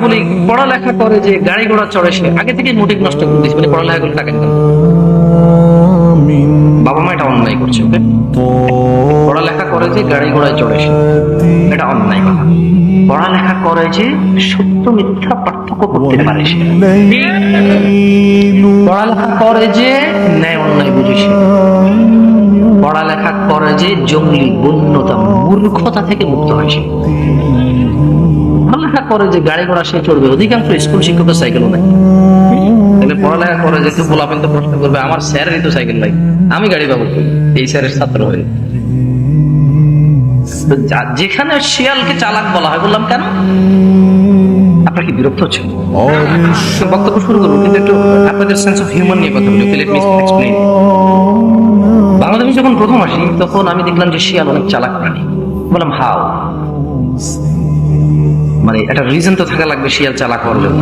বলি পড়ালেখা করে যে গাড়ি ঘোড়া চড়ে সে আগে থেকে মোটিভ নষ্ট করে দিয়েছে, মানে পড়ালেখা করে টাকা ইনকাম। বাবা মা এটা অন্যায় করছে। ওকে, পড়ালেখা করে যে গাড়ি ঘোড়ায় চড়ে সে, এটা অন্যায় কথা। পড়ালেখা করে যে সত্য মিথ্যা পার্থক্য করতে পারে সে, পড়ালেখা করে যে ন্যায় অন্যায় বুঝে সে, পড়ালেখা করে যে জঙ্গলি বন্যতা মূর্খতা থেকে মুক্ত হয় সে, পড়ালেখা করে যে গাড়ি ঘোড়া সে চড়বে। অধিকাংশ স্কুল শিক্ষকের সাইকেলও নাই। তাহলে পড়ালেখা করে যে পোলাপেন তো প্রশ্ন করবে, আমার স্যারেরই তো সাইকেল নাই, আমি গাড়ি পাবো এই স্যারের ছাত্র হয়ে। যেখানে শিয়ালকে চালাক বলা হয়, বললাম কেন? আপনার কি বিরক্ত হচ্ছে? বক্তব্য শুরু করবো, কিন্তু একটু আপনাদের সেন্স অফ হিউমার নিয়ে কথা বলি। Let me explain. বাংলাদেশে যখন প্রথম আসি তখন আমি দেখলাম যে শিয়াল অনেক চালাক প্রাণী। বললাম হাউ, মানে একটা রিজন তো থাকা লাগবে শিয়াল চালাক হওয়ার জন্য।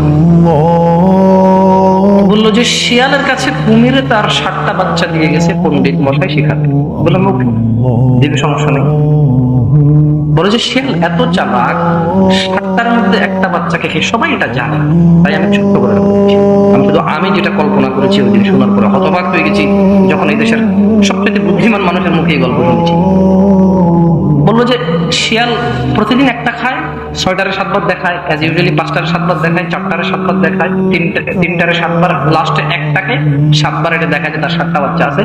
বললো যে শিয়ালের কাছে কুমিরে তার 7টা বাচ্চা দিয়ে গেছে পণ্ডিত মশাই শেখাতে। বললাম ওকে, দিকে সমস্যা নেই। বলে যে শিয়াল এত চালাক, 7টার মধ্যে একটা বাচ্চাকে খেয়ে সবাই এটা জানে, তাই আমি ছোট্ট করে বলছি। আমি যেটা কল্পনা করেছি ওই দিন শোনার পরে হতবাক হয়ে গেছি, যখন এই দেশের সবচেয়ে বুদ্ধিমান মানুষের মুখে এই গল্প শুনেছি। বললো যে শিয়াল প্রতিদিন একটা খায়, 6টারে 7বার দেখায়, অ্যাজ ইউজুয়ালি 5টারে 7বার দেখায়, 4টারে 7বার দেখায়, 3টারে 7বার, লাস্টে একটাকে 7বার এটা দেখা যায় তার 7টা বাচ্চা আছে।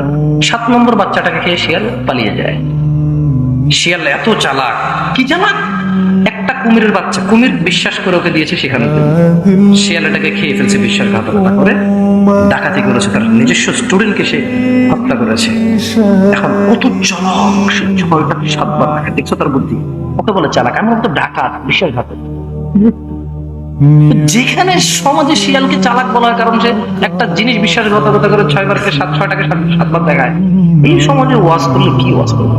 7 নম্বর বাচ্চাটাকে খেয়ে শিয়াল পালিয়ে যায়। শিয়াল এত চালাক, কি চালাক, একটা কুমিরের বাচ্চা, কুমির বিশ্বাস করে ওকে দিয়েছে সেখানে, শিয়াল এটাকে খেয়ে ফেলছে বিশ্বাসঘাতকতা করে, ডাকাতি করেছে, তার নিজস্ব স্টুডেন্টকে সে হত্যা করেছে। এখন কত চালাক, 6টাকে 7বার দেখা, দেখছো তার বুদ্ধি? ওকে বলে চালাক, আমি তো ডাকাত, বিশ্বাসঘাতক। যেখানে সমাজে শিয়ালকে চালাক বলা হয় কারণ সে একটা জিনিস বিশ্বাসঘাতকতা করে 6টাকে 7বার দেখায়, এই সমাজে ওয়াজ করলে কি ওয়াজ করবে?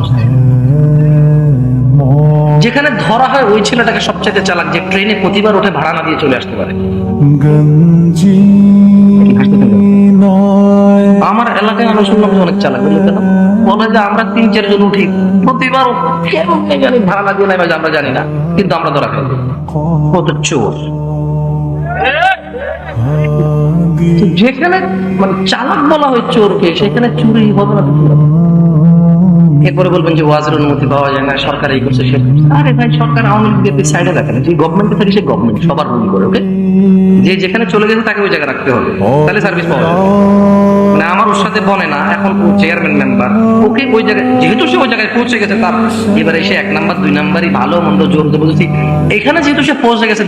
যেখানে ধরা হয় ওই ছেলেটাকে সবচাইতে চালাক, যে ট্রেনে প্রতিবার ওঠে ভাড়া না দিয়ে চলে আসতে পারে। আমার এলাকায় আমি শুনলাম যে অনেক চালাক। বললো কেন? বলে যে আমরা 3-4 জন উঠি, প্রতিবার ভাড়া না দিয়ে নাই, আমরা জানি না, কিন্তু আমরা ধরা খাই। কত চোর! যেখানে মানে চালাক বলা হয় চোরকে, সেখানে চুরি হবে না। এরপরে বলবেন যে ওয়াজের অনুমতি পাওয়া যায় না, সরকার এই করছে সে। আরে ভাই, সরকার আওয়ামী লীগের সাইডে রাখে না, যে গভর্নমেন্টে থাকে সে গভর্নমেন্ট সবার রুল করে। ওকে, যে যেখানে চলে গেছে তাকে ওই জায়গায় রাখতে হবে, তাহলে সার্ভিস পাওয়া যাবে। মানে আমার ওর সাথে বনে না, এখন ও চেয়ারম্যান মেম্বার, ওকে ওই জায়গায়, যেহেতু সে ওই জায়গায় পৌঁছে গেছে, তার এবারে সে 1 নাম্বার 2 নাম্বারই ভালো মন্দ জোর জবরদস্তি, এখানে যেহেতু সে পৌঁছে গেছে,